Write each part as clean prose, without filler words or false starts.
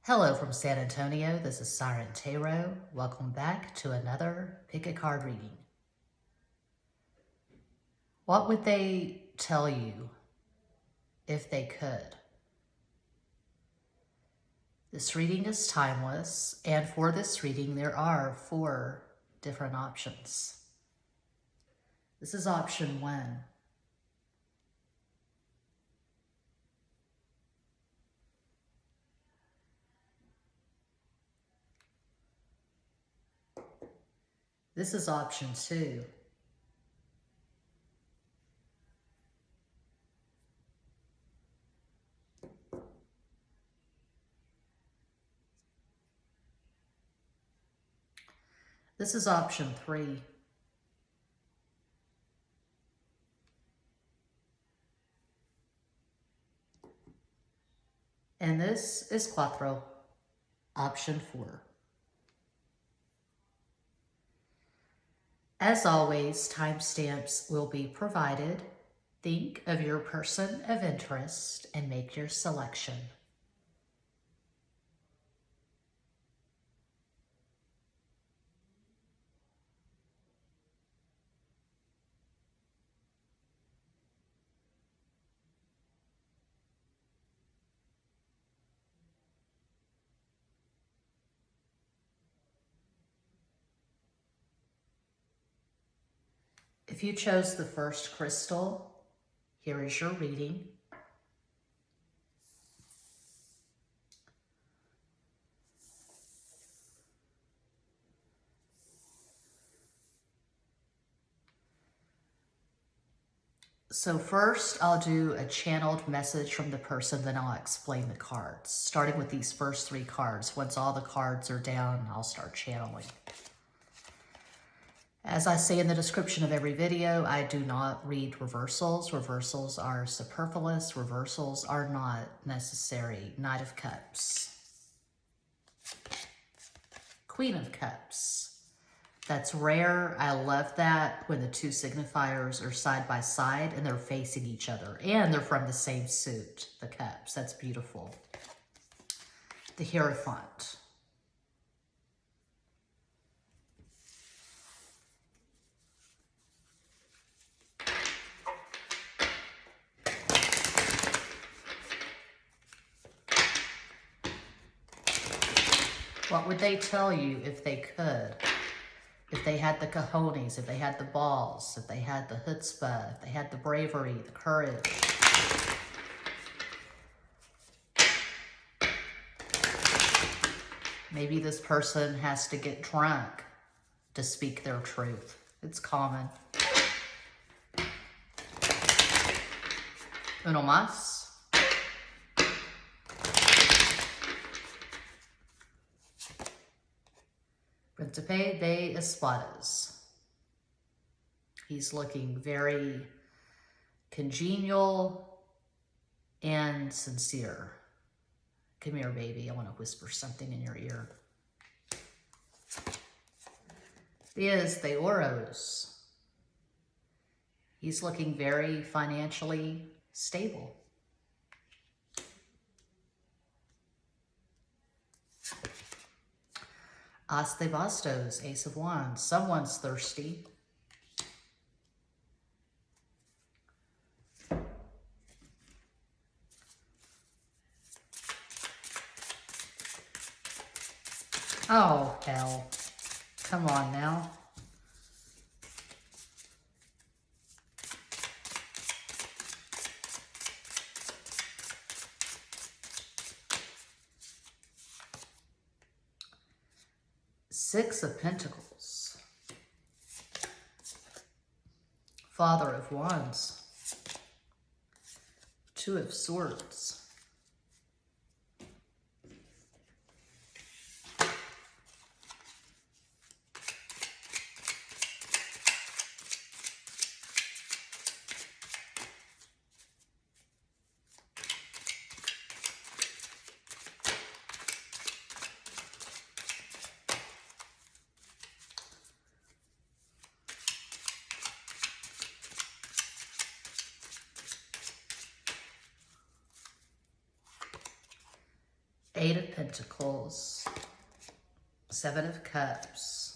Hello from San Antonio, this is SIREN Tarot. Welcome back to another Pick a Card reading. What would they tell you if they could? This reading is timeless, and for this reading there are 4 different options. This is option 1. This is option 2. This is option 3. And this is cuatro, option 4. As always, timestamps will be provided. Think of your person of interest and make your selection. If you chose the first crystal, here is your reading. So first, I'll do a channeled message from the person, then I'll explain the cards. Starting with these first 3 cards. Once all the cards are down, I'll start channeling. As I say in the description of every video, I do not read reversals. Reversals are superfluous. Reversals are not necessary. Knight of Cups. Queen of Cups. That's rare. I love that when the 2 signifiers are side by side and they're facing each other. And they're from the same suit, the Cups. That's beautiful. The Hierophant. What would they tell you if they could? If they had the cojones, if they had the balls, if they had the chutzpah, if they had the bravery, the courage. Maybe this person has to get drunk to speak their truth. It's common. Uno más. Príncipe de Espadas. He's looking very congenial and sincere. Come here, baby. I want to whisper something in your ear. Diez de Oros. He's looking very financially stable. As de Bastos, Ace of Wands. Someone's thirsty. Oh, hell. Come on now. Six of Pentacles. Father of Wands. 2 of Swords. Eight of Pentacles, Seven of Cups,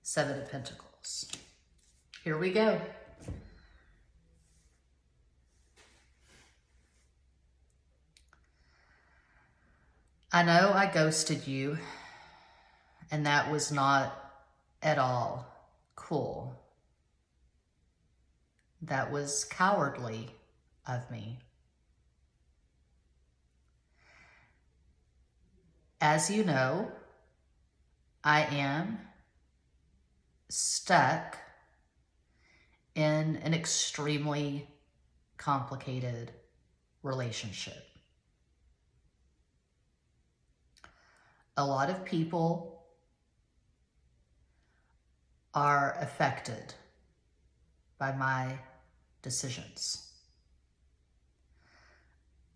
Seven of Pentacles. Here we go. I know I ghosted you, and that was not at all cool. That was cowardly of me. As you know, I am stuck in an extremely complicated relationship. A lot of people are affected by my decisions.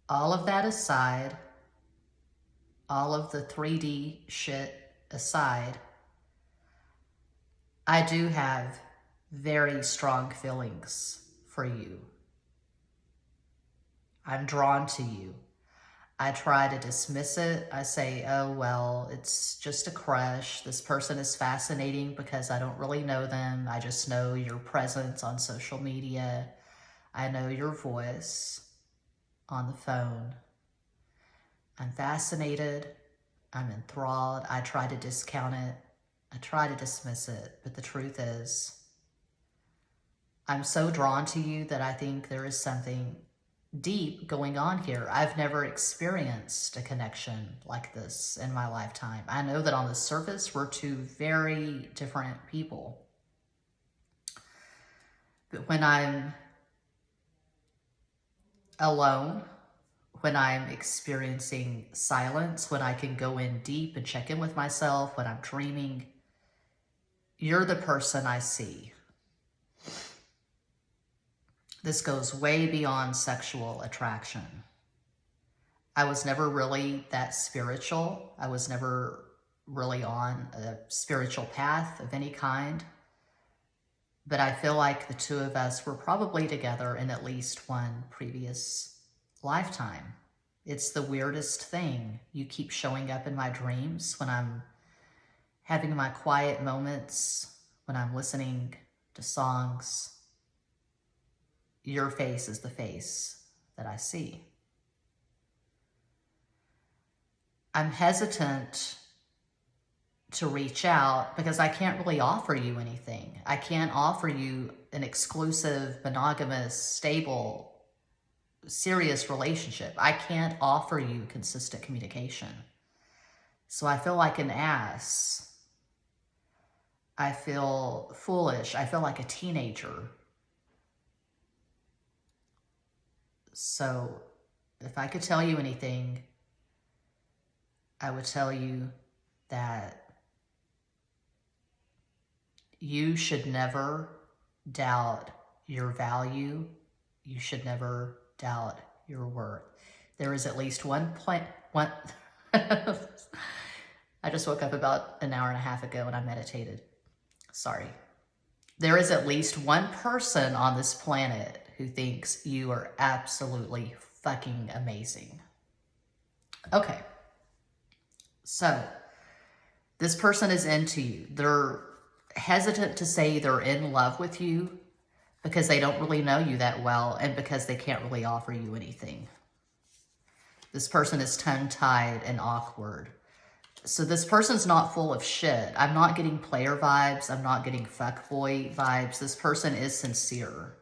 All of that aside, all of the 3D shit aside, I do have very strong feelings for you. I'm drawn to you. I try to dismiss it. I say, oh, well, it's just a crush. This person is fascinating because I don't really know them. I just know your presence on social media. I know your voice on the phone. I'm fascinated. I'm enthralled. I try to discount it. I try to dismiss it. But the truth is, I'm so drawn to you that I think there is something deep going on here. I've never experienced a connection like this in my lifetime. I know that on the surface, we're two very different people. But when I'm alone, when I'm experiencing silence, when I can go in deep and check in with myself, when I'm dreaming, you're the person I see. This goes way beyond sexual attraction. I was never really that spiritual. I was never really on a spiritual path of any kind. But I feel like the two of us were probably together in at least one previous lifetime. It's the weirdest thing. You keep showing up in my dreams when I'm having my quiet moments, when I'm listening to songs. Your face is the face that I see. I'm hesitant to reach out because I can't really offer you anything. I can't offer you an exclusive, monogamous, stable, serious relationship. I can't offer you consistent communication. So I feel like an ass. I feel foolish. I feel like a teenager. So if I could tell you anything, I would tell you that you should never doubt your value. You should never doubt your worth. There is at least one I just woke up about an hour and a half ago and I meditated. Sorry. There is at least one person on this planet who thinks you are absolutely fucking amazing. Okay. So, this person is into you. They're hesitant to say they're in love with you because they don't really know you that well and because they can't really offer you anything. This person is tongue-tied and awkward. So this person's not full of shit. I'm not getting player vibes. I'm not getting fuckboy vibes. This person is sincere.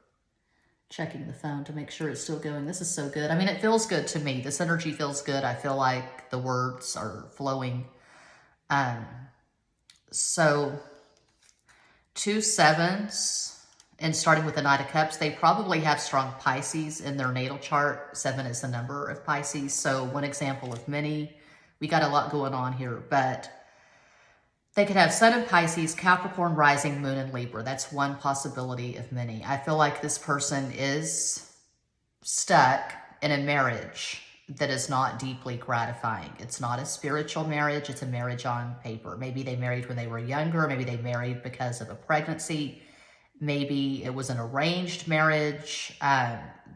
Checking the phone to make sure it's still going. This is so good. I mean, it feels good to me. This energy feels good. I feel like the words are flowing. So 2 7s and starting with the Knight of Cups, they probably have strong Pisces in their natal chart. 7 is the number of Pisces. So one example of many. We got a lot going on here, but they could have Sun in Pisces, Capricorn, Rising, Moon, and Libra. That's one possibility of many. I feel like this person is stuck in a marriage that is not deeply gratifying. It's not a spiritual marriage. It's a marriage on paper. Maybe they married when they were younger. Maybe they married because of a pregnancy. Maybe it was an arranged marriage.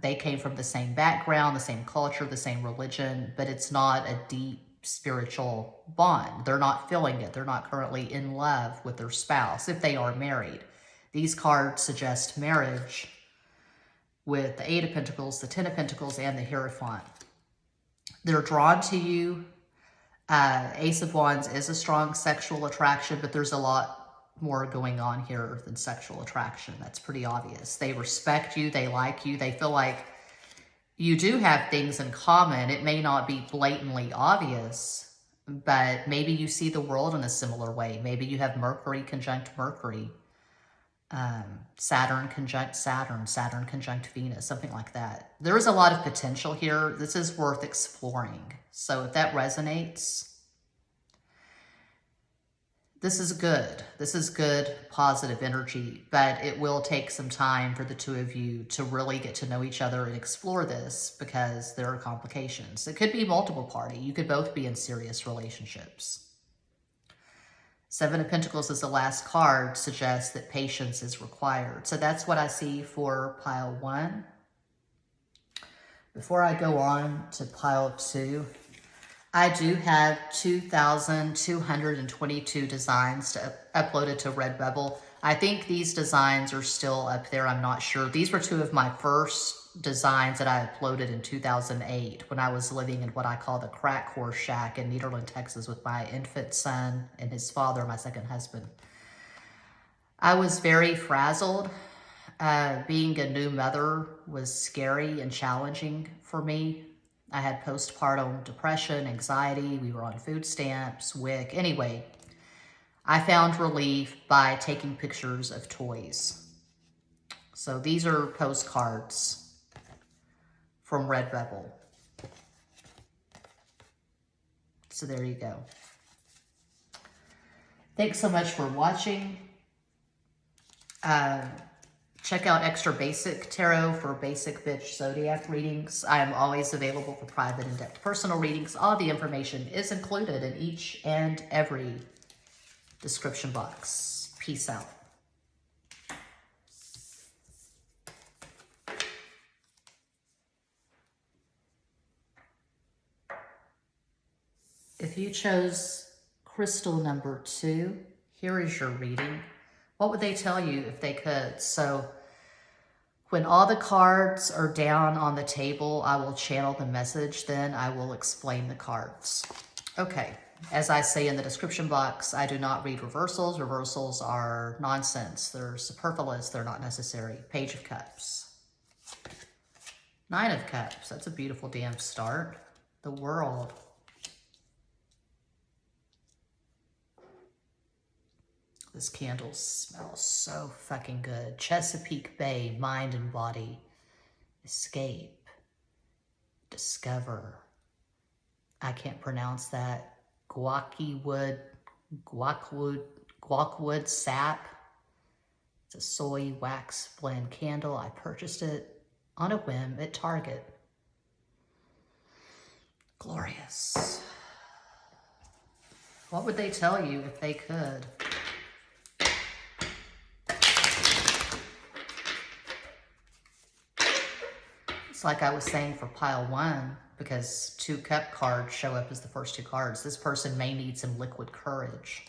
They came from the same background, the same culture, the same religion, but it's not a deep spiritual bond. They're not feeling it. They're not currently in love with their spouse if they are married. These cards suggest marriage with the 8 of Pentacles, the 10 of Pentacles, and the Hierophant. They're drawn to you. Ace of Wands is a strong sexual attraction, but there's a lot more going on here than sexual attraction. That's pretty obvious. They respect you. They like you. They feel like you do have things in common. It may not be blatantly obvious, but maybe you see the world in a similar way. Maybe you have Mercury conjunct Mercury, Saturn conjunct Saturn, Saturn conjunct Venus, something like that. There is a lot of potential here. This is worth exploring. So if that resonates, this is good. This is good, positive energy, but it will take some time for the two of you to really get to know each other and explore this because there are complications. It could be multiple party. You could both be in serious relationships. 7 of Pentacles is the last card, suggests that patience is required. So that's what I see for pile 1. Before I go on to pile 2, I do have 2,222 designs uploaded to Redbubble. I think these designs are still up there. I'm not sure. These were 2 of my first designs that I uploaded in 2008 when I was living in what I call the crack horse shack in Nederland, Texas with my infant son and his father, my second husband. I was very frazzled. Being a new mother was scary and challenging for me. I had postpartum depression, anxiety. We were on food stamps, WIC. Anyway, I found relief by taking pictures of toys. So these are postcards from Redbubble. So there you go. Thanks so much for watching. Check out Extra Basic Tarot for basic bitch zodiac readings. I am always available for private in-depth personal readings. All the information is included in each and every description box. Peace out. If you chose crystal number 2, here is your reading. What would they tell you if they could? So when all the cards are down on the table, I will channel the message. Then I will explain the cards. Okay. As I say in the description box, I do not read reversals. Reversals are nonsense. They're superfluous. They're not necessary. Page of Cups. 9 of Cups. That's a beautiful damn start. The World. This candle smells so fucking good. Chesapeake Bay, mind and body. Escape. Discover. I can't pronounce that. Guacwood sap. It's a soy wax blend candle. I purchased it on a whim at Target. Glorious. What would they tell you if they could? It's like I was saying for pile 1, because 2 cup cards show up as the first 2 cards. This person may need some liquid courage.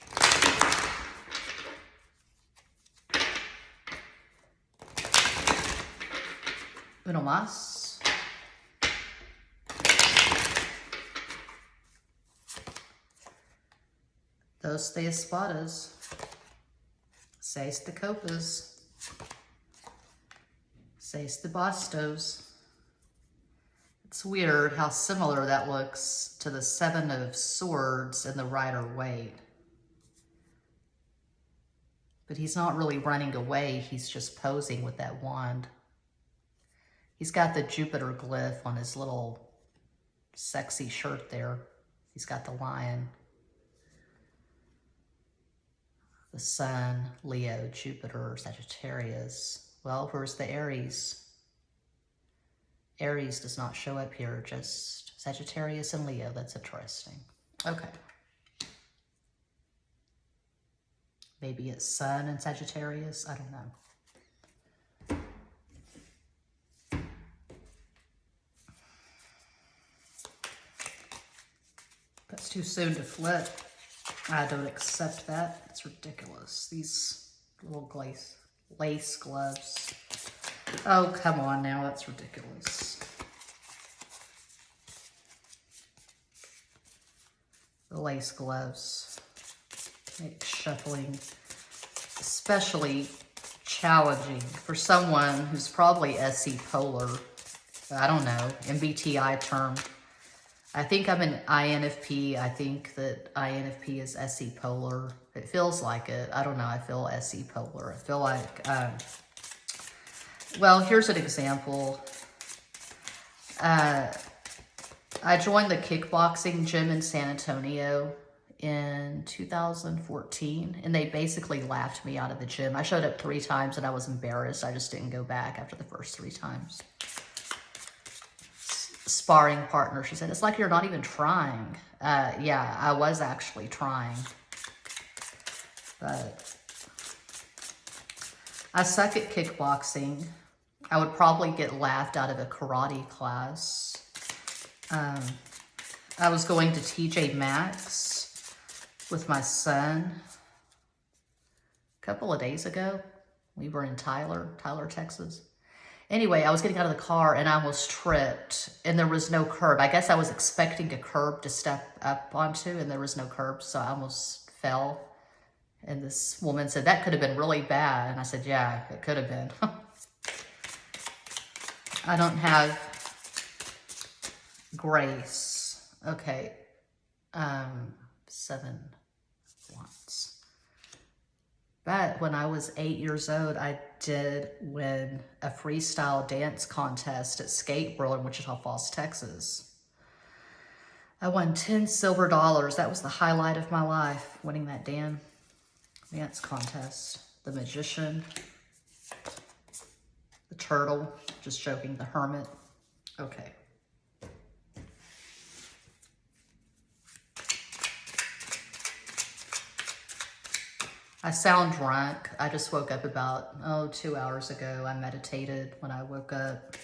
Uno más. Dos de espadas. Seis de copas. Seis de bastos. It's weird how similar that looks to the 7 of Swords and the Rider-Waite. But he's not really running away. He's just posing with that wand. He's got the Jupiter glyph on his little sexy shirt there. He's got the lion. The Sun, Leo, Jupiter, Sagittarius. Well, where's the Aries? Aries does not show up here, just Sagittarius and Leo. That's interesting. Okay. Maybe it's Sun and Sagittarius. I don't know. It's too soon to flip. I don't accept that. It's ridiculous. These little lace gloves. Oh, come on now. That's ridiculous. The lace gloves make shuffling especially challenging for someone who's probably SE polar. I don't know, MBTI term. I think I'm an INFP. I think that INFP is SE polar. It feels like it. I don't know. I feel SE polar. I feel like, well, here's an example. I joined the kickboxing gym in San Antonio in 2014, and they basically laughed me out of the gym. I showed up 3 times and I was embarrassed. I just didn't go back after the first 3 times. Sparring partner, she said, it's like you're not even trying. Yeah, I was actually trying. But I suck at kickboxing. I would probably get laughed out of a karate class. I was going to TJ Maxx with my son a couple of days ago. We were in Tyler, Texas. Anyway, I was getting out of the car and I almost tripped, and there was no curb. I guess I was expecting a curb to step up onto, and there was no curb, so I almost fell. And this woman said, that could have been really bad. And I said, yeah, it could have been. I don't have grace. Okay. 7 Wands. But when I was 8 years old, I did win a freestyle dance contest at Skate World in Wichita Falls, Texas. I won 10 silver dollars. That was the highlight of my life, winning that dance contest. The magician, the turtle, just joking, the hermit. Okay. I sound drunk. I just woke up about, 2 hours ago. I meditated when I woke up.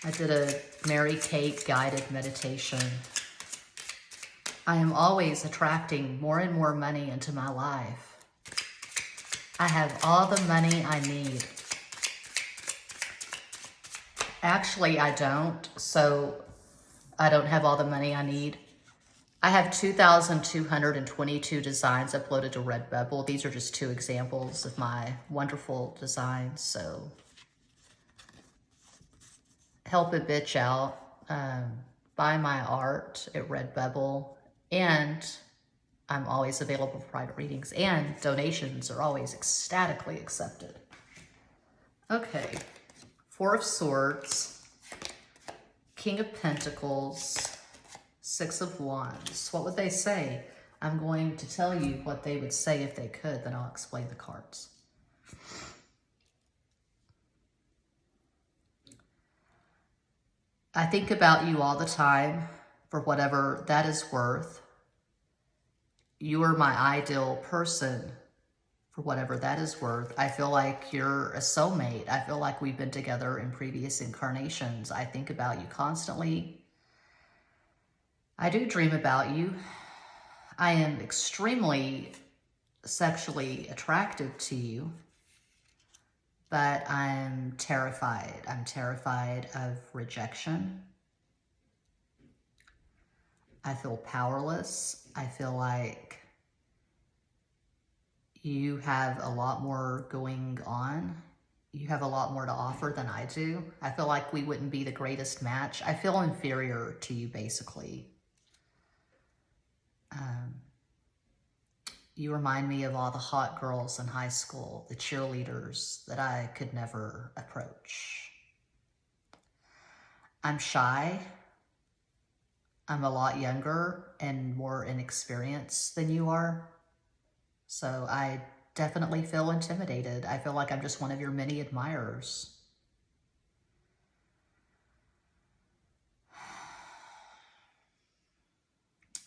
I did a Mary Kate guided meditation. I am always attracting more and more money into my life. I have all the money I need. Actually, I don't. So I don't have all the money I need. I have 2,222 designs uploaded to Redbubble. These are just 2 examples of my wonderful designs. So help a bitch out. Buy my art at Redbubble. And I'm always available for private readings. And donations are always ecstatically accepted. Okay. 4 of Swords. King of Pentacles. 6 of Wands. What would they say? I'm going to tell you what they would say if they could, then I'll explain the cards. I think about you all the time for whatever that is worth. You are my ideal person for whatever that is worth. I feel like you're a soulmate. I feel like we've been together in previous incarnations. I think about you constantly. I do dream about you. I am extremely sexually attracted to you, but I'm terrified. I'm terrified of rejection. I feel powerless. I feel like you have a lot more going on. You have a lot more to offer than I do. I feel like we wouldn't be the greatest match. I feel inferior to you, basically. You remind me of all the hot girls in high school, the cheerleaders that I could never approach. I'm shy. I'm a lot younger and more inexperienced than you are. So I definitely feel intimidated. I feel like I'm just one of your many admirers.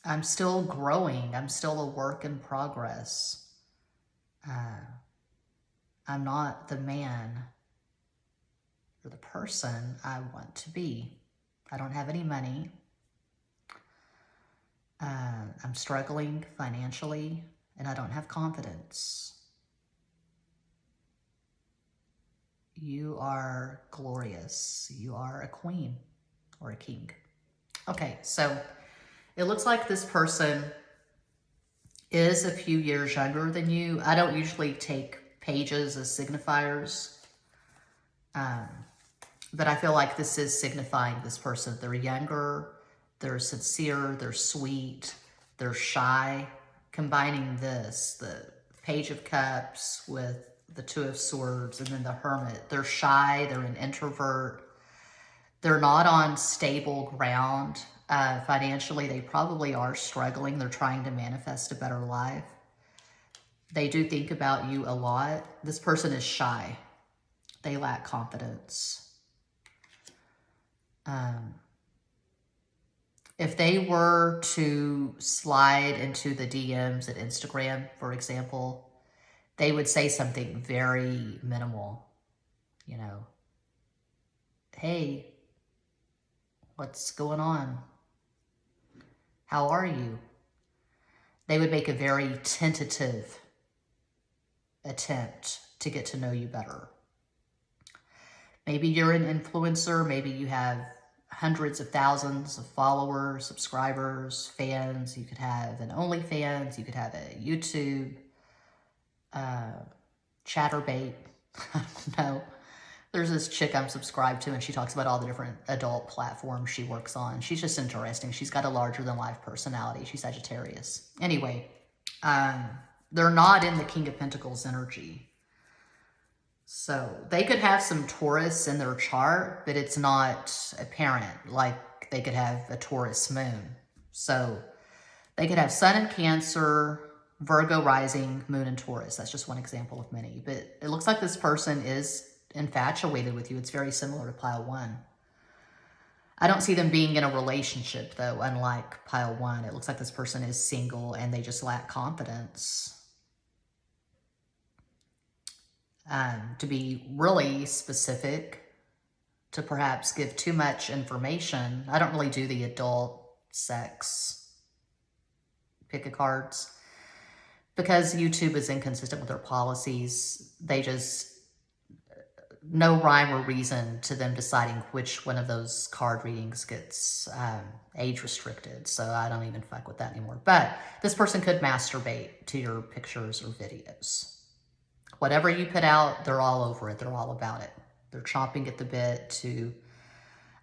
I'm still growing. I'm still a work in progress. I'm not the man or the person I want to be. I don't have any money. I'm struggling financially and I don't have confidence. You are glorious. You are a queen or a king. Okay, so it looks like this person is a few years younger than you. I don't usually take pages as signifiers, but I feel like this is signifying this person. They're younger, they're sincere, they're sweet, they're shy. Combining this, the Page of Cups with the Two of Swords and then the Hermit. They're shy, they're an introvert. They're not on stable ground. Financially, they probably are struggling. They're trying to manifest a better life. They do think about you a lot. This person is shy. They lack confidence. If they were to slide into the DMs at Instagram, for example, they would say something very minimal. You know, hey, what's going on? How are you? They would make a very tentative attempt to get to know you better. Maybe you're an influencer. Maybe you have hundreds of thousands of followers, subscribers, fans. You could have an OnlyFans. You could have a YouTube, Chatterbait. I don't know. There's this chick I'm subscribed to, and she talks about all the different adult platforms she works on. She's just interesting. She's got a larger-than-life personality. She's Sagittarius. Anyway, they're not in the King of Pentacles energy. So they could have some Taurus in their chart, but it's not apparent. Like they could have a Taurus moon. So they could have Sun in Cancer, Virgo rising, Moon in Taurus. That's just one example of many. But it looks like this person is infatuated with you. It's very similar to pile 1. I don't see them being in a relationship, though, unlike pile 1. It looks like this person is single and they just lack confidence. To be really specific, to perhaps give too much information, I don't really do the adult sex pick a cards because YouTube is inconsistent with their policies. They just, no rhyme or reason to them deciding which one of those card readings gets age restricted. So I don't even fuck with that anymore. But this person could masturbate to your pictures or videos. Whatever you put out, they're all over it. They're all about it. They're chomping at the bit to,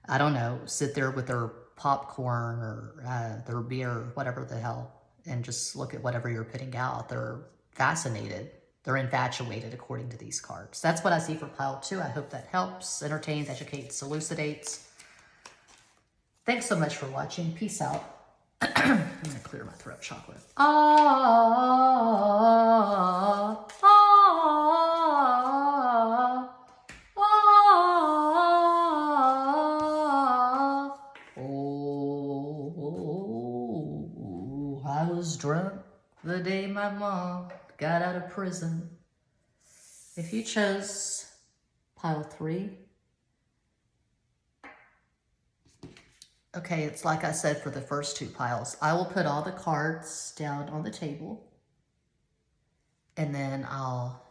I don't know, sit there with their popcorn or their beer, whatever the hell, and just look at whatever you're putting out. They're fascinated. They're infatuated, according to these cards. That's what I see for pile 2. I hope that helps, entertains, educates, elucidates. Thanks so much for watching. Peace out. I'm going to clear my throat chocolate. Oh, I was drunk the day my mom got out of prison. If you chose pile 3, okay, it's like I said for the first 2 piles. I will put all the cards down on the table and then I'll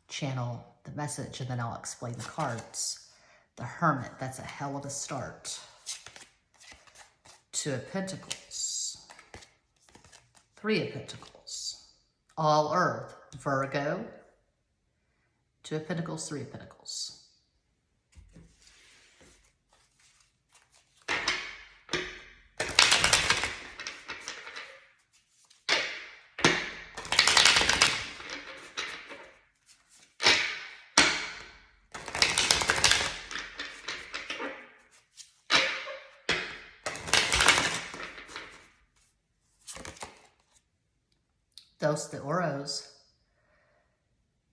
channel the message and then I'll explain the cards. The Hermit, that's a hell of a start. 2 of Pentacles. 3 of Pentacles. All Earth, Virgo. 2 of Pentacles, 3 of Pentacles. Dos de Oros.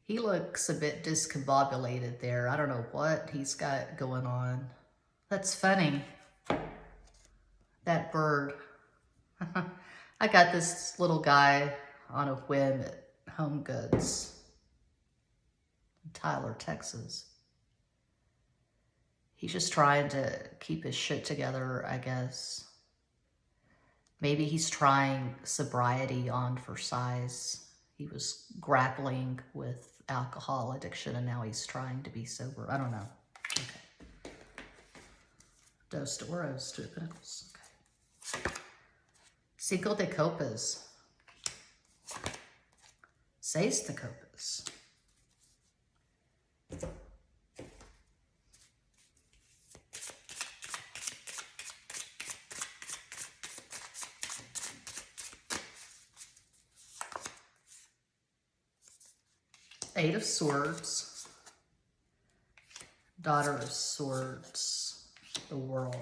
He looks a bit discombobulated there. I don't know what he's got going on. That's funny. That bird. I got this little guy on a whim at Home Goods in Tyler, Texas. He's just trying to keep his shit together, I guess. Maybe he's trying sobriety on for size. He was grappling with alcohol addiction and now he's trying to be sober. I don't know. Okay. Dos de Oros, Two of Pentacles. Okay. Cinco de Copas. Seis de Copas. Eight of Swords, Daughter of Swords, the World.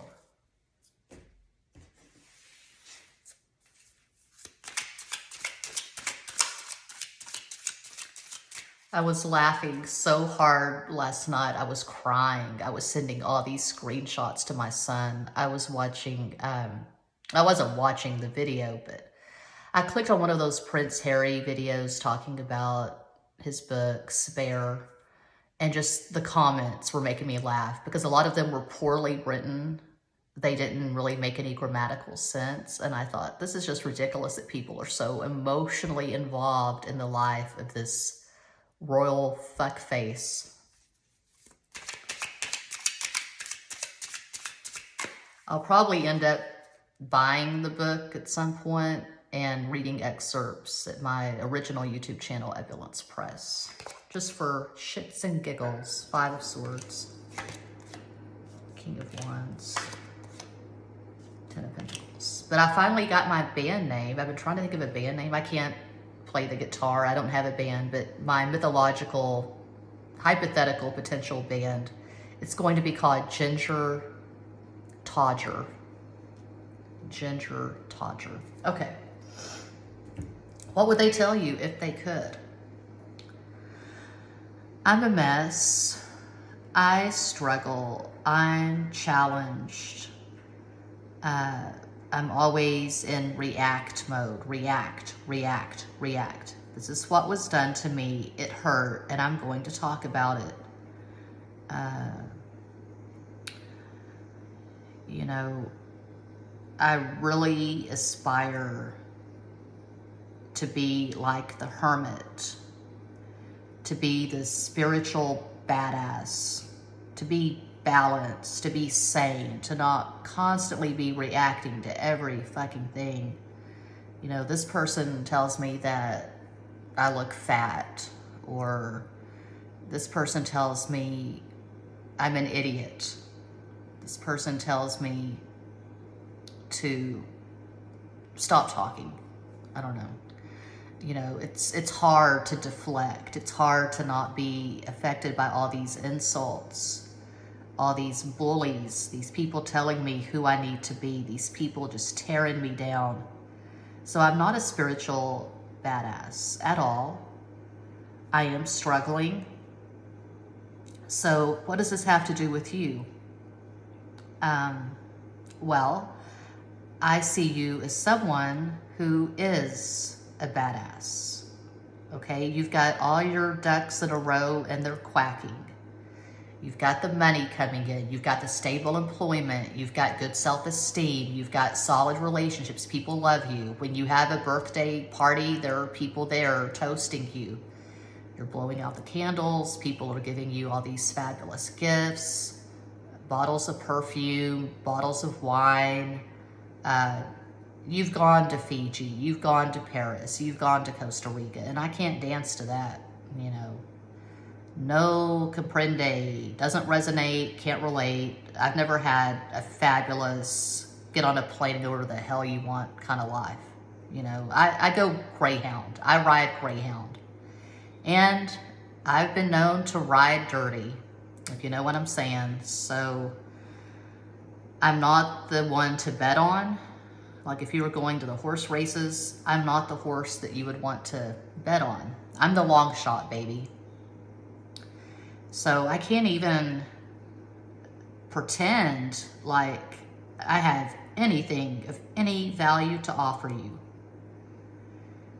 I was laughing so hard last night. I was crying. I was sending all these screenshots to my son. I was watching, I wasn't watching the video, but I clicked on one of those Prince Harry videos talking about his book, Spare, and just the comments were making me laugh because a lot of them were poorly written. They didn't really make any grammatical sense. And I thought, this is just ridiculous that people are so emotionally involved in the life of this royal fuckface. I'll probably end up buying the book at some point and reading excerpts at my original YouTube channel, Ebulance Press. Just for shits and giggles. Five of Swords. King of Wands. Ten of Pentacles. But I finally got my band name. I've been trying to think of a band name. I can't play the guitar. I don't have a band, but my mythological, hypothetical potential band, it's going to be called Ginger Todger. Ginger Todger. Okay. What would they tell you if they could? I'm a mess. I struggle. I'm challenged. I'm always in react mode. React, react, react. This is what was done to me. It hurt, and I'm going to talk about it. You know, I really aspire to be like the hermit, to be the spiritual badass, to be balanced, to be sane, to not constantly be reacting to every fucking thing. You know, this person tells me that I look fat, or this person tells me I'm an idiot. This person tells me to stop talking. I don't know. You know, it's hard to deflect. It's hard to not be affected by all these insults, all these bullies, these people telling me who I need to be, these people just tearing me down. So I'm not a spiritual badass at all. I am struggling. So what does this have to do with you? Well, I see you as someone who is a badass, okay? You've got all your ducks in a row and they're quacking. You've got the money coming in. You've got the stable employment. You've got good self-esteem. You've got solid relationships. People love you. When you have a birthday party, there are people there toasting you. You're blowing out the candles. People are giving you all these fabulous gifts, bottles of perfume, bottles of wine. You've gone to Fiji, you've gone to Paris, you've gone to Costa Rica, and I can't dance to that, you know. No comprende, doesn't resonate, can't relate. I've never had a fabulous get on a plane and go where the hell you want kind of life. You know, I go Greyhound, I ride Greyhound. And I've been known to ride dirty, if you know what I'm saying. So I'm not the one to bet on. Like if you were going to the horse races, I'm not the horse that you would want to bet on. I'm the long shot, baby. So I can't even pretend like I have anything of any value to offer you.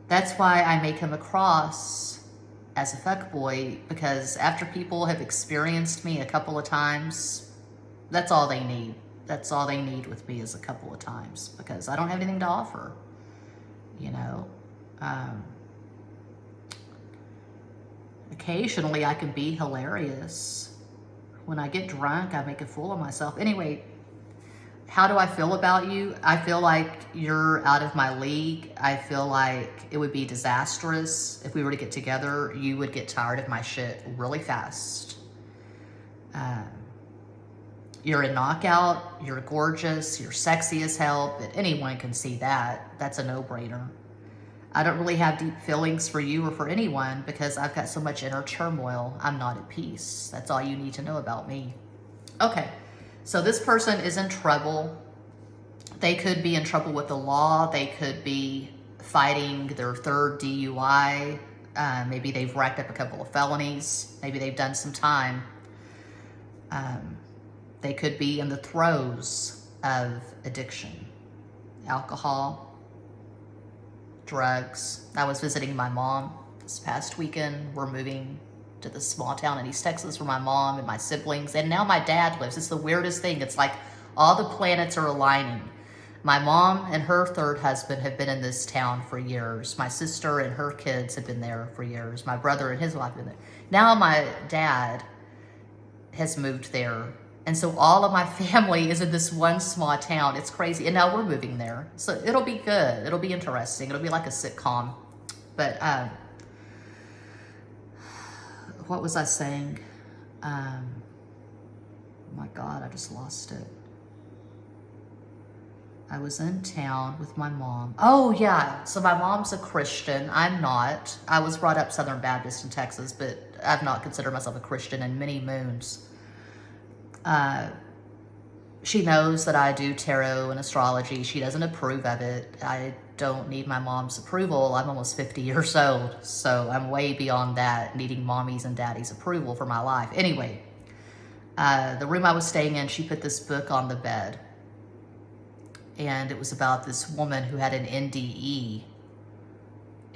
That's why I may come across as a fuckboy, because after people have experienced me a couple of times, that's all they need. That's all they need with me is a couple of times because I don't have anything to offer, you know. Occasionally I can be hilarious. When I get drunk, I make a fool of myself. Anyway, how do I feel about you? I feel like you're out of my league. I feel like it would be disastrous if we were to get together. You would get tired of my shit really fast. You're a knockout. You're gorgeous. You're sexy as hell. But anyone can see that. That's a no-brainer. I don't really have deep feelings for you or for anyone because I've got so much inner turmoil. I'm not at peace. That's all you need to know about me. Okay. So this person is in trouble. They could be in trouble with the law. They could be fighting their third DUI. Maybe they've racked up a couple of felonies. Maybe they've done some time. They could be in the throes of addiction. Alcohol, drugs. I was visiting my mom this past weekend. We're moving to this small town in East Texas where my mom and my siblings, and now my dad lives. It's the weirdest thing. It's like all the planets are aligning. My mom and her third husband have been in this town for years. My sister and her kids have been there for years. My brother and his wife have been there. Now my dad has moved there. And so all of my family is in this one small town. It's crazy. And now we're moving there. So it'll be good. It'll be interesting. It'll be like a sitcom. But, what was I saying? Oh my God, I just lost it. I was in town with my mom. Oh yeah, so my mom's a Christian. I'm not. I was brought up Southern Baptist in Texas, but I've not considered myself a Christian in many moons. She knows that I do tarot and astrology. She doesn't approve of it. I don't need my mom's approval. I'm almost 50 years old, so I'm way beyond that, needing mommy's and daddy's approval for my life. Anyway, the room I was staying in, she put this book on the bed, and it was about this woman who had an NDE,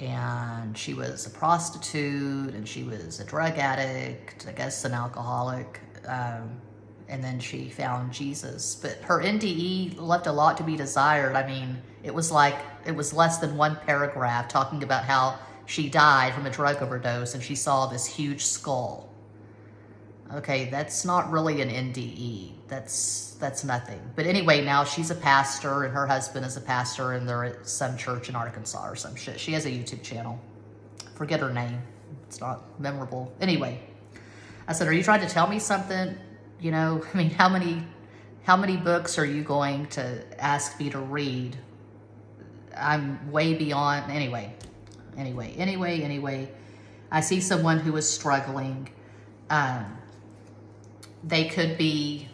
and she was a prostitute, and she was a drug addict, I guess an alcoholic, and then she found Jesus. But her NDE left a lot to be desired. I mean, it was less than one paragraph talking about how she died from a drug overdose and she saw this huge skull. Okay, that's not really an NDE. That's nothing. But anyway, now she's a pastor and her husband is a pastor and they're at some church in Arkansas or some shit. She has a YouTube channel. Forget her name. It's not memorable. Anyway, I said, are you trying to tell me something? You know, I mean, how many books are you going to ask me to read? I'm way beyond, anyway. I see someone who is struggling. They could be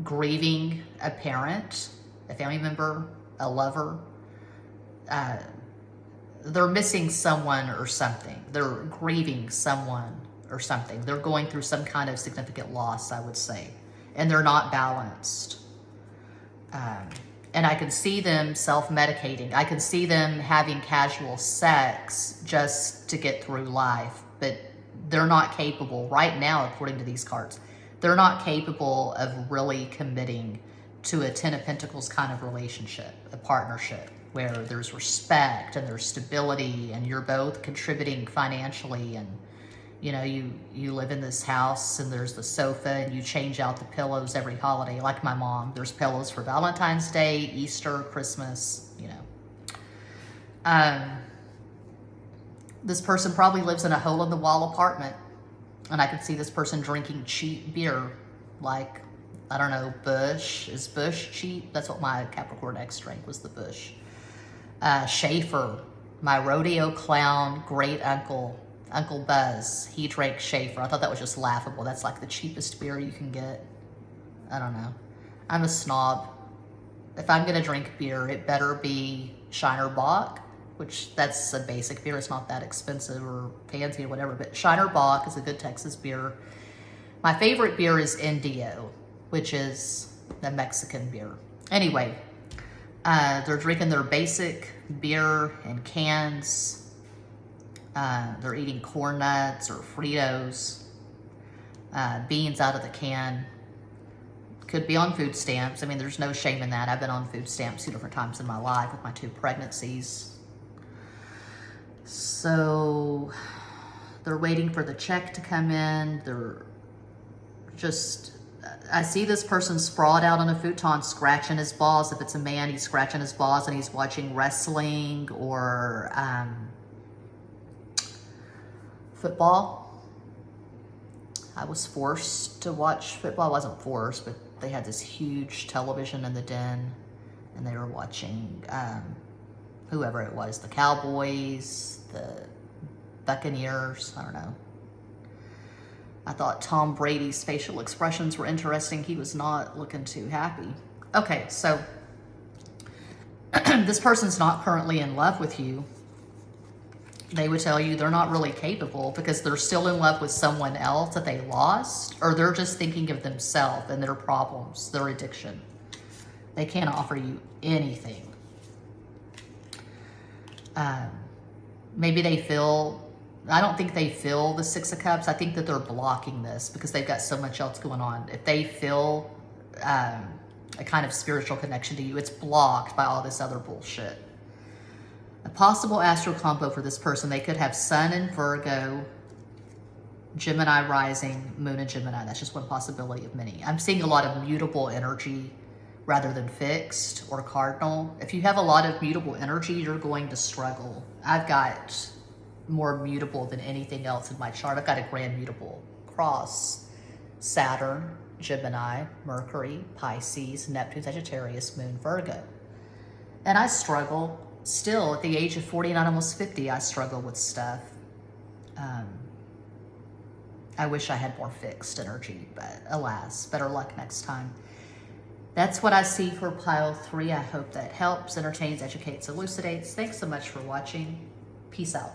grieving a parent, a family member, a lover. They're missing someone or something. They're grieving someone or something. They're going through some kind of significant loss, I would say, and they're not balanced. And I can see them self-medicating. I can see them having casual sex just to get through life, but they're not capable right now, according to these cards. They're not capable of really committing to a 10 of Pentacles kind of relationship, a partnership where there's respect and there's stability and you're both contributing financially, and you know, you live in this house and there's the sofa and you change out the pillows every holiday. Like my mom, there's pillows for Valentine's Day, Easter, Christmas, you know. This person probably lives in a hole-in-the-wall apartment, and I can see this person drinking cheap beer, like, I don't know, Bush. Is Bush cheap? That's what my Capricorn ex drank, was the Bush. Schaefer, my rodeo clown great uncle, Uncle Buzz, he drank Schaefer. I thought that was just laughable. That's like the cheapest beer you can get. I don't know. I'm a snob. If I'm gonna drink beer, it better be Shiner Bock, which that's a basic beer. It's not that expensive, or fancy or whatever, but Shiner Bock is a good Texas beer. My favorite beer is Indio, which is a Mexican beer. Anyway, they're drinking their basic beer in cans. They're eating corn nuts or Fritos, beans out of the can. Could be on food stamps. I mean, there's no shame in that. I've been on food stamps 2 different times in my life with my 2 pregnancies. So they're waiting for the check to come in. They're just, I see this person sprawled out on a futon scratching his balls. If it's a man, he's scratching his balls and he's watching wrestling or football. I was forced to watch football. I wasn't forced, but they had this huge television in the den and they were watching whoever it was, the Cowboys, the Buccaneers, I don't know. I thought Tom Brady's facial expressions were interesting. He was not looking too happy. Okay, so this person's not currently in love with you. They would tell you they're not really capable because they're still in love with someone else that they lost, or they're just thinking of themselves and their problems, their addiction. They can't offer you anything. Maybe they feel, I don't think they feel the 6 of Cups. I think that they're blocking this because they've got so much else going on. If they feel a kind of spiritual connection to you, it's blocked by all this other bullshit. A possible astral combo for this person, they could have Sun in Virgo, Gemini rising, Moon in Gemini. That's just one possibility of many. I'm seeing a lot of mutable energy rather than fixed or cardinal. If you have a lot of mutable energy, you're going to struggle. I've got more mutable than anything else in my chart. I've got a grand mutable cross, Saturn, Gemini, Mercury, Pisces, Neptune, Sagittarius, Moon, Virgo. And I struggle. Still, at the age of 49, almost 50, I struggle with stuff. I wish I had more fixed energy, but alas, better luck next time. That's what I see for pile 3. I hope that helps, entertains, educates, elucidates. Thanks so much for watching. Peace out.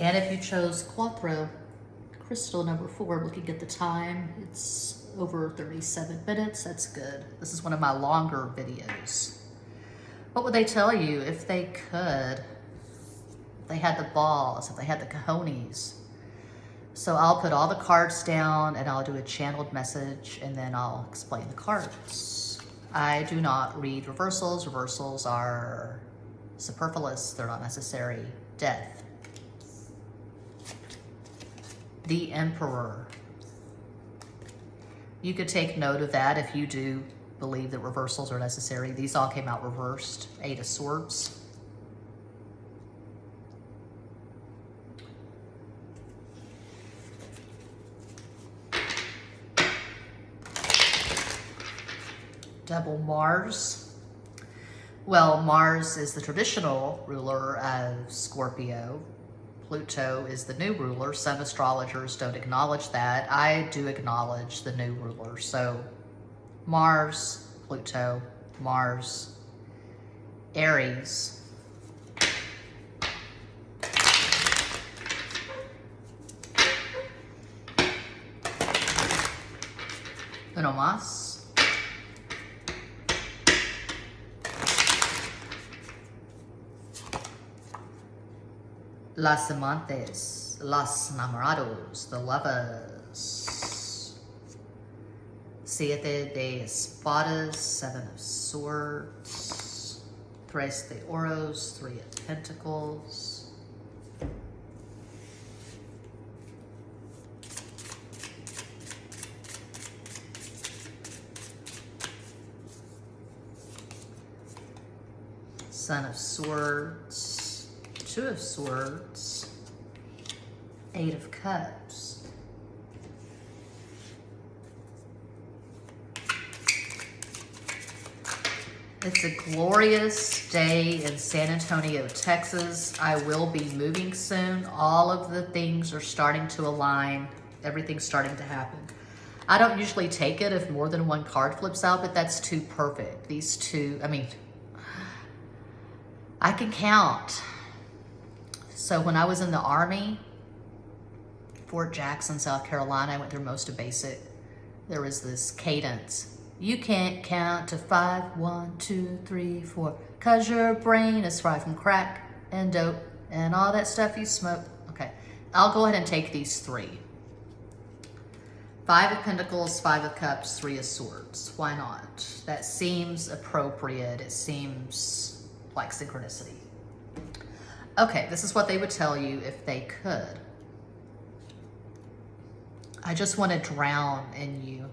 And if you chose Quattro, crystal number 4, looking at the time, it's over 37 minutes. That's good. This is one of my longer videos. What would they tell you if they could? If they had the balls, if they had the cojones. So I'll put all the cards down and I'll do a channeled message and then I'll explain the cards. I do not read reversals. Reversals are superfluous. They're not necessary. Death. The Emperor. You could take note of that if you do believe that reversals are necessary. These all came out reversed. 8 of Swords. Double Mars. Well, Mars is the traditional ruler of Scorpio. Pluto is the new ruler. Some astrologers don't acknowledge that. I do acknowledge the new ruler. So Mars, Pluto, Mars, Aries, uno más, Las amantes, los enamorados, the lovers. 7 de espadas, 7 of swords. 3 de oros, 3 of pentacles. Son of swords. 2 of Swords, 8 of Cups. It's a glorious day in San Antonio, Texas. I will be moving soon. All of the things are starting to align. Everything's starting to happen. I don't usually take it if more than one card flips out, but that's too perfect. These two, I mean, I can count. So when I was in the Army, Fort Jackson, South Carolina, I went through most of basic. there was this cadence. You can't count to 5, 1, 2, 3, 4, 'cause your brain is fried from crack and dope and all that stuff you smoke. Okay, I'll go ahead and take these 3. 5 of Pentacles, 5 of Cups, 3 of Swords. Why not? That seems appropriate. It seems like synchronicity. Okay, this is what they would tell you if they could. I just want to drown in you.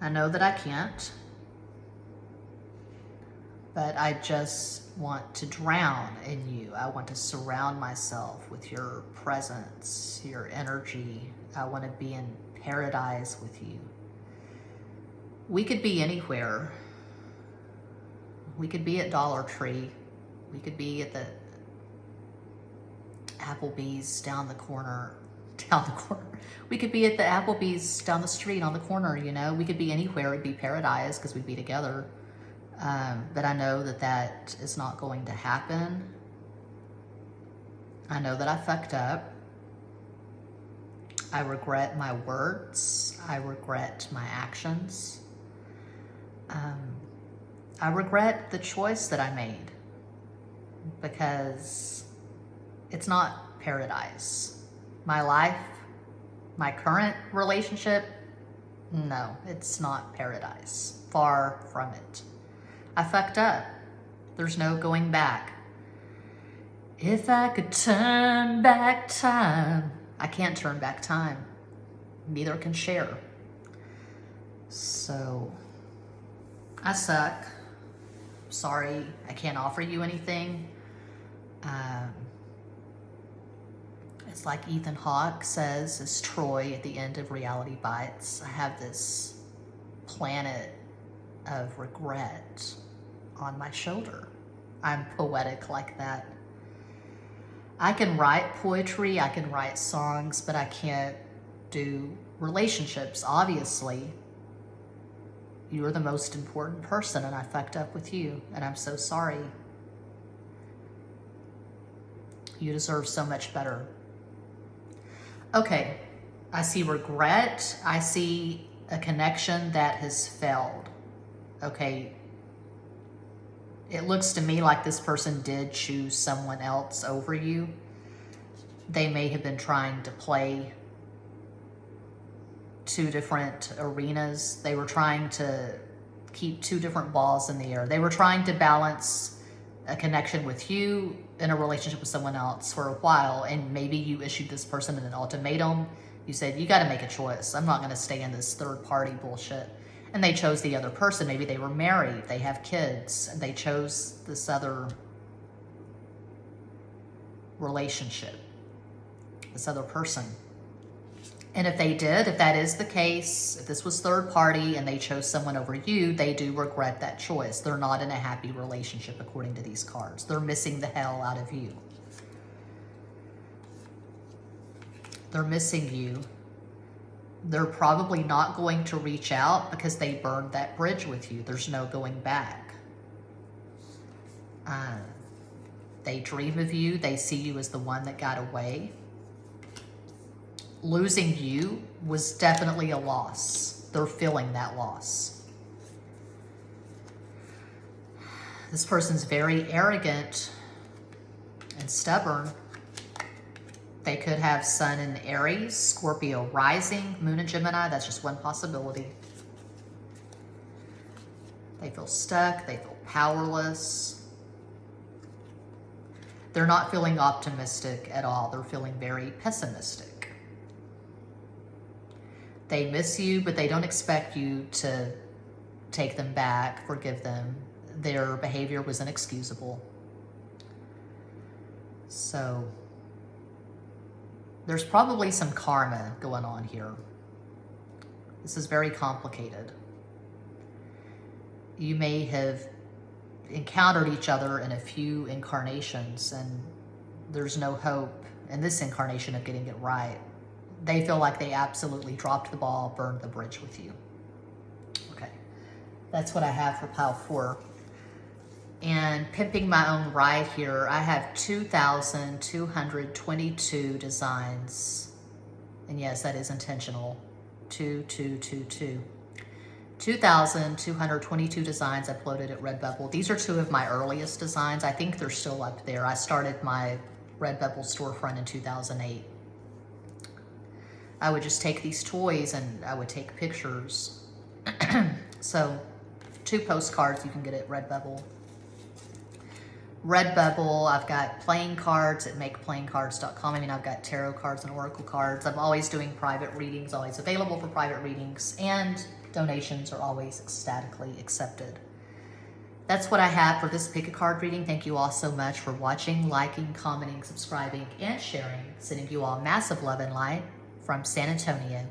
I know that I can't, but I just want to drown in you. I want to surround myself with your presence, your energy. I want to be in paradise with you. We could be anywhere. We could be at Dollar Tree. We could be at the Applebee's down the corner. We could be at the Applebee's down the street on the corner, you know. We could be anywhere. It'd be paradise because we'd be together. But I know that that is not going to happen. I know that I fucked up. I regret my words. I regret my actions. I regret the choice that I made because it's not paradise. My life, my current relationship, no, it's not paradise. Far from it. I fucked up. There's no going back. If I could turn back time. I can't turn back time. Neither can Cher. So, I suck. Sorry, I can't offer you anything. It's like Ethan Hawke says as Troy at the end of Reality Bites. I have this planet of regret on my shoulder. I'm poetic like that. I can write poetry, I can write songs, but I can't do relationships, obviously. You're the most important person and I fucked up with you and I'm so sorry. You deserve so much better. Okay, I see regret. I see a connection that has failed. Okay, it looks to me like this person did choose someone else over you. They may have been trying to play 2 different arenas. They were trying to keep 2 different balls in the air. They were trying to balance a connection with you in a relationship with someone else for a while, and maybe you issued this person an ultimatum. You said, you got to make a choice. I'm not going to stay in this third party bullshit. And they chose the other person. Maybe they were married, they have kids, and they chose this other relationship, this other person. And if they did, if that is the case, if this was third party and they chose someone over you, they do regret that choice. They're not in a happy relationship according to these cards. They're missing the hell out of you. They're missing you. They're probably not going to reach out because they burned that bridge with you. There's no going back. They dream of you. They see you as the one that got away. Losing you was definitely a loss. They're feeling that loss. This person's very arrogant and stubborn. They could have Sun in Aries, Scorpio rising, Moon in Gemini. That's just one possibility. They feel stuck. They feel powerless. They're not feeling optimistic at all. They're feeling very pessimistic. They miss you, but they don't expect you to take them back, forgive them. Their behavior was inexcusable. So there's probably some karma going on here. This is very complicated. You may have encountered each other in a few incarnations, and there's no hope in this incarnation of getting it right. They feel like they absolutely dropped the ball, burned the bridge with you. Okay, that's what I have for pile 4. And pimping my own ride here, I have 2,222 designs And yes, that is intentional. 2,222 designs uploaded at Redbubble. These are two of my earliest designs. I think they're still up there. I started my Redbubble storefront in 2008. I would just take these toys and I would take pictures. So 2 postcards you can get at Redbubble. Redbubble, I've got playing cards at makeplayingcards.com. I mean, I've got tarot cards and oracle cards. I'm always doing private readings, always available for private readings, and donations are always ecstatically accepted. That's what I have for this pick a card reading. Thank you all so much for watching, liking, commenting, subscribing, and sharing. Sending you all massive love and light from San Antonio.